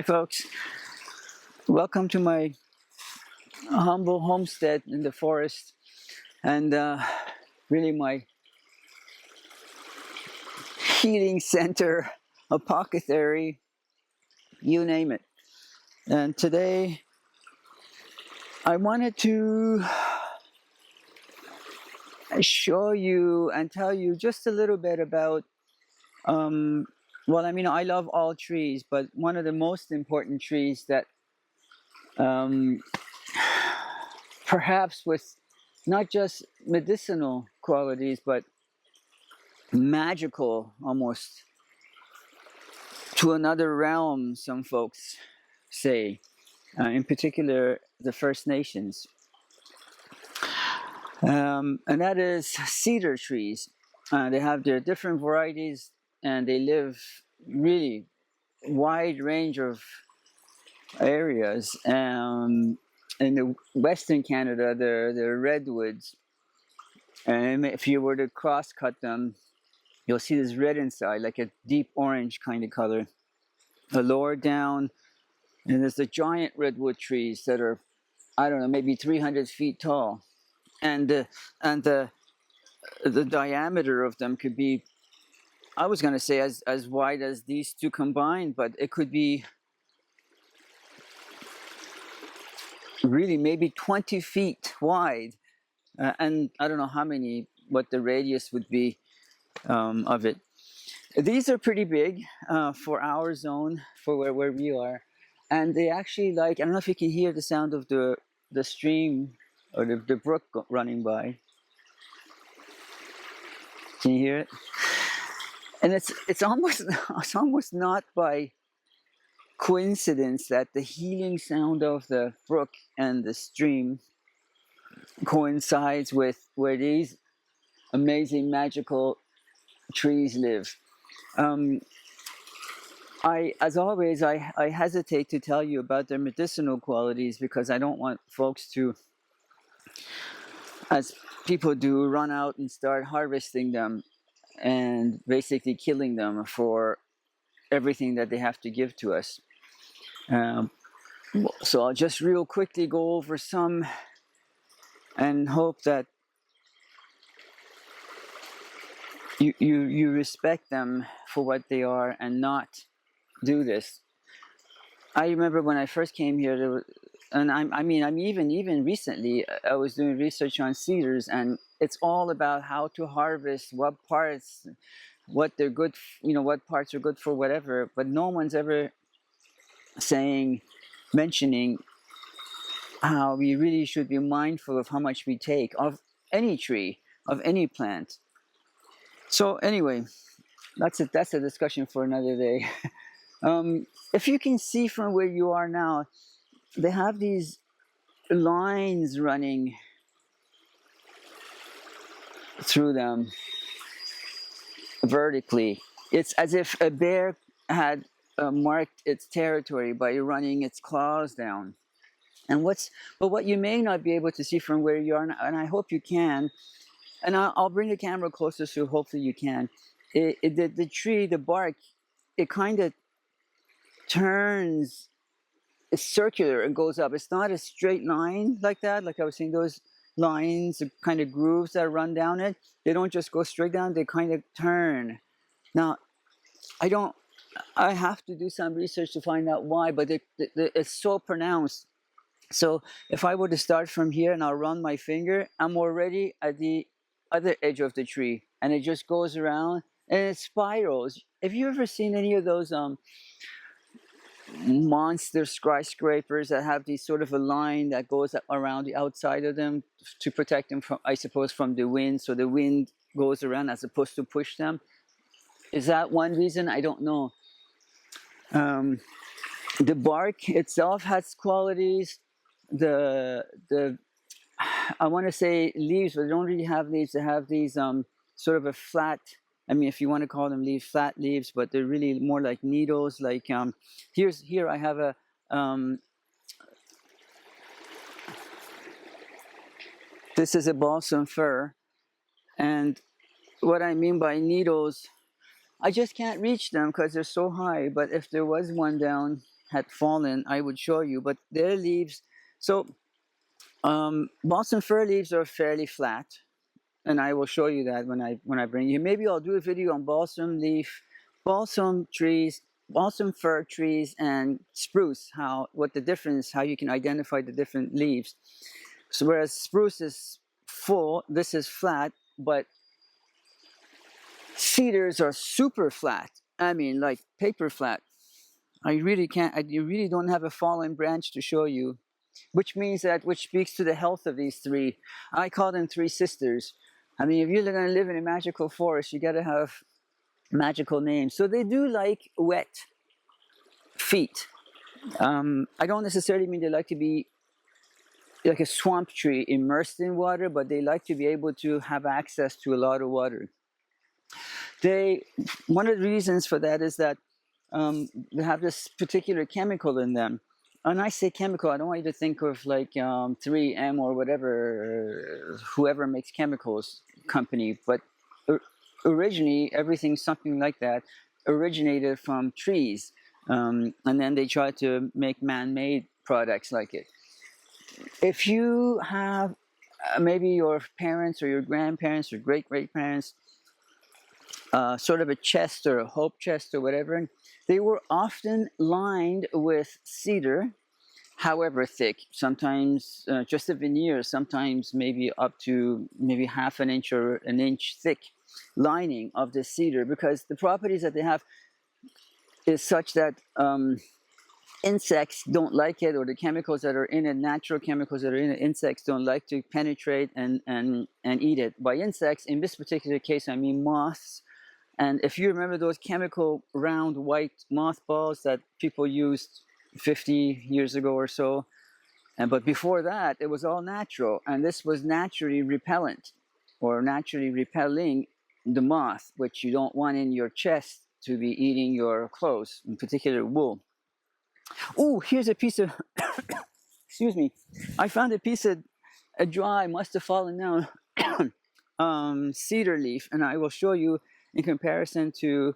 folks, welcome to my humble homestead in the forest, and really my healing center, apothecary, you name it. And today I wanted to show you and tell you just a little bit about well, I mean, I love all trees, but one of the most important trees that perhaps with not just medicinal qualities, but magical almost to another realm, some folks say, in particular the First Nations. And that is cedar trees. They have their different varieties and they live really wide range of areas. In the Western Canada, they're redwoods. And if you were to cross-cut them, you'll see this red inside, like a deep orange kind of color. The lower down, and there's the giant redwood trees that are, I don't know, maybe 300 feet tall. And the diameter of them could be, I was going to say as wide as these two combined, but it could be really maybe 20 feet wide. And I don't know what the radius would be of it. These are pretty big for our zone, for where we are. And they actually I don't know if you can hear the sound of the stream or the brook running by. Can you hear it? And it's almost not by coincidence that the healing sound of the brook and the stream coincides with where these amazing magical trees live. As always, I hesitate to tell you about their medicinal qualities because I don't want folks to, as people do, run out and start harvesting them and basically killing them for everything that they have to give to us. So I'll just real quickly go over some and hope that you respect them for what they are and not do this. I remember when I first came here, I'm even recently, I was doing research on cedars, and it's all about how to harvest, what parts, what they're good, what parts are good for whatever, but no one's ever mentioning how we really should be mindful of how much we take of any tree, of any plant. So anyway, that's a discussion for another day. If you can see from where you are now, they have these lines running through them vertically. It's as if a bear had marked its territory by running its claws down. And what you may not be able to see from where you are, and I hope you can, and I'll bring the camera closer so hopefully you can. The tree, the bark, it kind of turns, it's circular and goes up. It's not a straight line like that. Like I was saying, those lines, the kind of grooves that run down it, they don't just go straight down, they kind of turn. Now, I have to do some research to find out why, but it's so pronounced. So if I were to start from here and I'll run my finger, I'm already at the other edge of the tree, and it just goes around and it spirals. Have you ever seen any of those monster skyscrapers that have these sort of a line that goes around the outside of them to protect them from, I suppose, from the wind, so the wind goes around as opposed to push them? Is that one reason? I don't know. The bark itself has qualities. I want to say leaves, but they don't really have leaves. They have these sort of a flat, I mean, if you want to call them leaves, flat leaves, but they're really more like needles. Like here I have a this is a balsam fir, and what I mean by needles, I just can't reach them because they're so high. But if there was one down had fallen, I would show you. But their leaves, so balsam fir leaves are fairly flat, and I will show you that when I bring you. Maybe I'll do a video on balsam trees, balsam fir trees, and spruce. What the difference? How you can identify the different leaves. So whereas spruce is full, this is flat, but cedars are super flat. I mean, like paper flat. I really can't. You really don't have a fallen branch to show you, which speaks to the health of these three. I call them three sisters. I mean, if you're going to live in a magical forest, you got to have magical names. So they do like wet feet. I don't necessarily mean they like to be like a swamp tree immersed in water, but they like to be able to have access to a lot of water. One of the reasons for that is that they have this particular chemical in them. When I say chemical, I don't want you to think of like 3M or whatever, whoever makes chemicals company, but originally everything something like that originated from trees, and then they tried to make man-made products like it. If you have maybe your parents or your grandparents or great-great-parents, sort of a chest or a hope chest or whatever, they were often lined with cedar, however thick, sometimes just a veneer, sometimes maybe up to maybe half an inch or an inch thick lining of the cedar, because the properties that they have is such that insects don't like it, or the chemicals that are in it, natural chemicals that are in it, insects don't like to penetrate and eat it. By insects, in this particular case, I mean moths. And if you remember those chemical round white mothballs that people used 50 years ago or so, but before that, it was all natural, and this was naturally repellent, or naturally repelling the moth, which you don't want in your chest to be eating your clothes, in particular wool. Oh, here's a piece of, excuse me, I found a piece of a dry, must have fallen down, cedar leaf, and I will show you in comparison to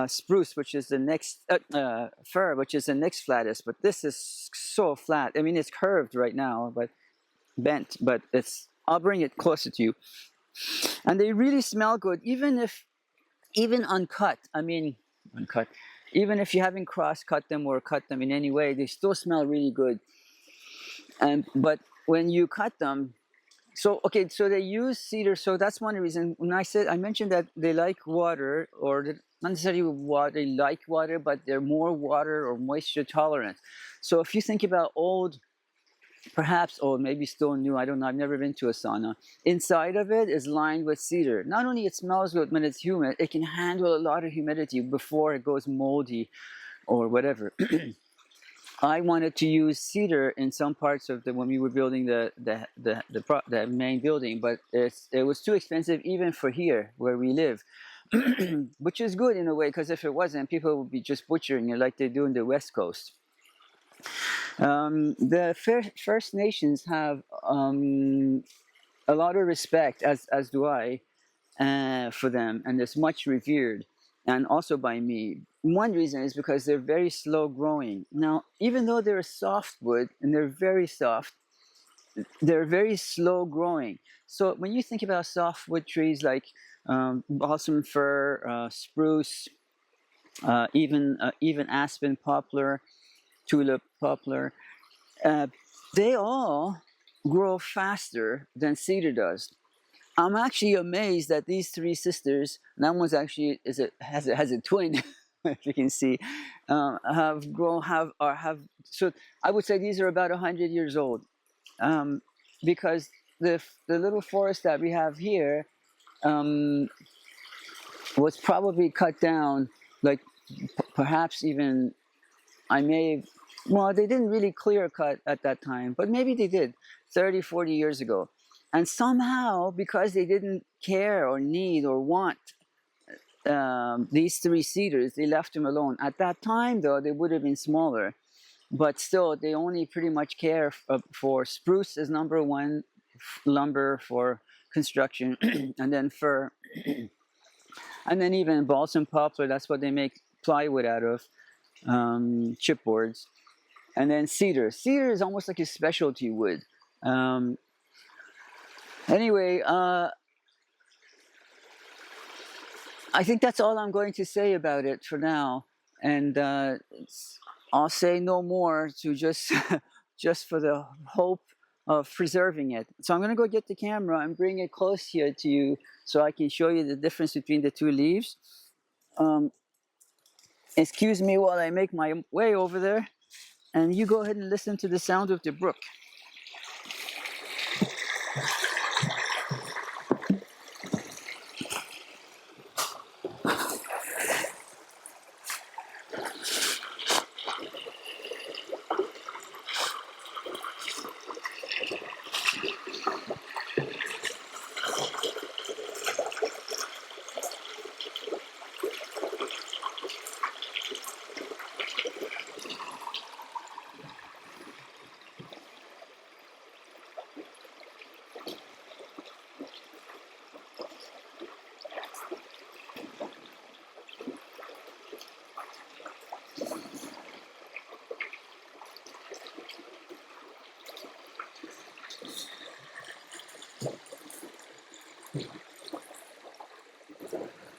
spruce, which is the next, fir, which is the next flattest, but this is so flat. I mean, it's curved right now, but bent, but I'll bring it closer to you. And they really smell good, even uncut. I mean, uncut. Even if you haven't cross-cut them or cut them in any way, they still smell really good. But when you cut them, so they use cedar. So that's one reason. When I mentioned that they like water, or not necessarily water, they like water, but they're more water or moisture tolerant. So if you think about perhaps old, maybe still new, I don't know, I've never been to a sauna. Inside of it is lined with cedar. Not only it smells good when it's humid, it can handle a lot of humidity before it goes moldy or whatever. I wanted to use cedar in some parts of when we were building the main building, but it was too expensive even for here where we live, which is good in a way, because if it wasn't, people would be just butchering it like they do in the West Coast. The First Nations have a lot of respect, as do I, for them, and it's much revered, and also by me. One reason is because they're very slow growing. Now, even though they're a softwood and they're very soft, they're very slow growing. So when you think about softwood trees like balsam fir, spruce, even aspen poplar, tulip poplar, they all grow faster than cedar does. I'm actually amazed that these three sisters, and that one's actually has a twin, if you can see, have grown, so I would say these are about 100 years old, because the little forest that we have here was probably cut down, like perhaps even they didn't really clear cut at that time, but maybe they did 30, 40 years ago. And somehow, because they didn't care or need or want these three cedars, they left them alone. At that time, though, they would have been smaller. But still, they only pretty much care for spruce as number one lumber for construction, and then fir, and then even balsam poplar, that's what they make plywood out of, chipboards. And then cedar. Cedar is almost like a specialty wood. Anyway, I think that's all I'm going to say about it for now. And I'll say no more to just just for the hope of preserving it. So I'm going to go get the camera and bring it close here to you so I can show you the difference between the two leaves. Excuse me while I make my way over there, and you go ahead and listen to the sound of the brook.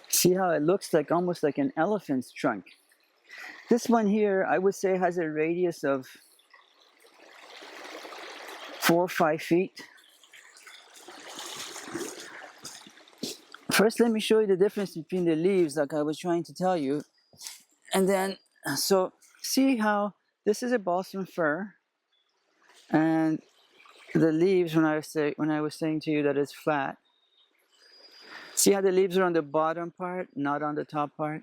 See how it looks like almost like an elephant's trunk. This one here, I would say, has a radius of 4 or 5 feet. First, let me show you the difference between the leaves, like I was trying to tell you. And then, so see how this is a balsam fir, and the leaves, when I was saying to you that it's flat. See how the leaves are on the bottom part, not on the top part?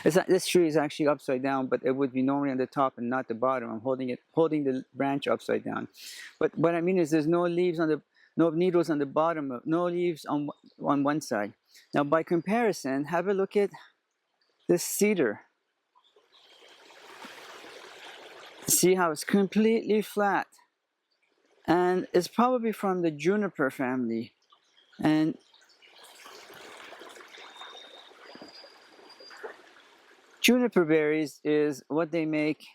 This tree is actually upside down, but it would be normally on the top and not the bottom. I'm holding the branch upside down. But what I mean is there's no leaves on no needles on the bottom, no leaves on one side. Now by comparison, have a look at this cedar. See how it's completely flat. And it's probably from the juniper family. And juniper berries is what they make.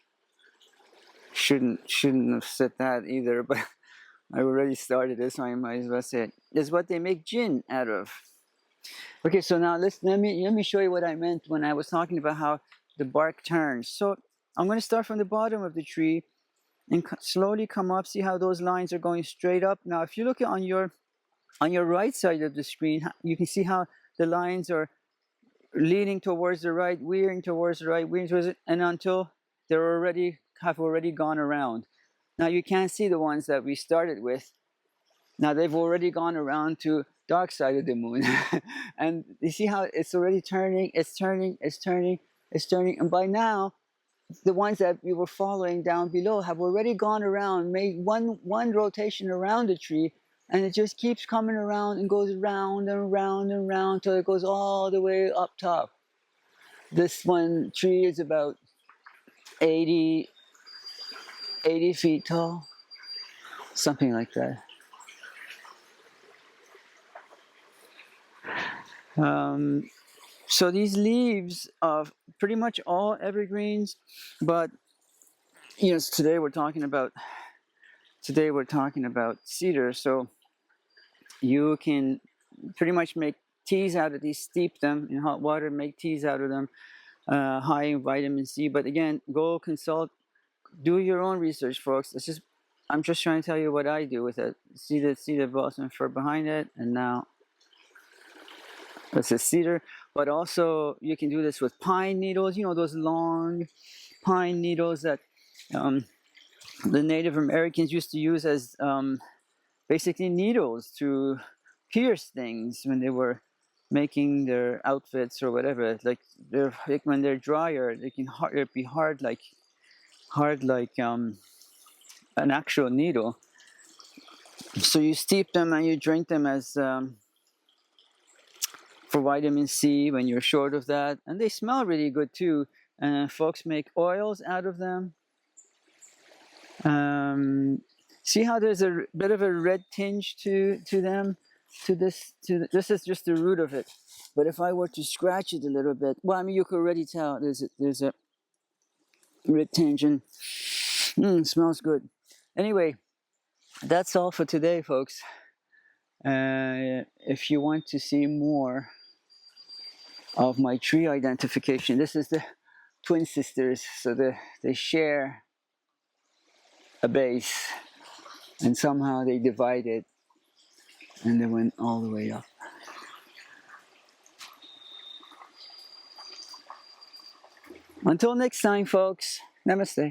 Shouldn't have said that either, but I already started this, so I might as well say it. Is what they make gin out of. Okay, so now let me show you what I meant when I was talking about how the bark turns. So I'm going to start from the bottom of the tree and slowly come up. See how those lines are going straight up. Now, if you look on your right side of the screen, you can see how the lines are leaning towards the right, veering towards the right, veering towards it, and until they're have already gone around. Now you can't see the ones that we started with. Now they've already gone around to dark side of the moon. And you see how it's already turning, it's turning, and by now the ones that we were following down below have already gone around, made one rotation around the tree, and it just keeps coming around and goes round and round and round till it goes all the way up top. This one tree is about 80 feet tall, something like that. So these leaves of pretty much all evergreens, but today we're talking about cedar. So you can pretty much make teas out of these, steep them in hot water, make teas out of them, high in vitamin C. But again, go consult, do your own research, folks. I'm just trying to tell you what I do with it. See the balsam fir behind it, and now that's a cedar. But also you can do this with pine needles. Those long pine needles that the Native Americans used to use as basically needles to pierce things when they were making their outfits or whatever. Like when they're drier, they can be hard like an actual needle. So you steep them and you drink them as for vitamin C when you're short of that, and they smell really good too. And folks make oils out of them. See how there's a bit of a red tinge to them. This is just the root of it. But if I were to scratch it a little bit, well, I mean, you could already tell there's a red tinge. And Smells good. Anyway, that's all for today, folks. If you want to see more of my tree identification, this is the twin sisters. So they share a base, and somehow they divided, and they went all the way up. Until next time, folks. Namaste.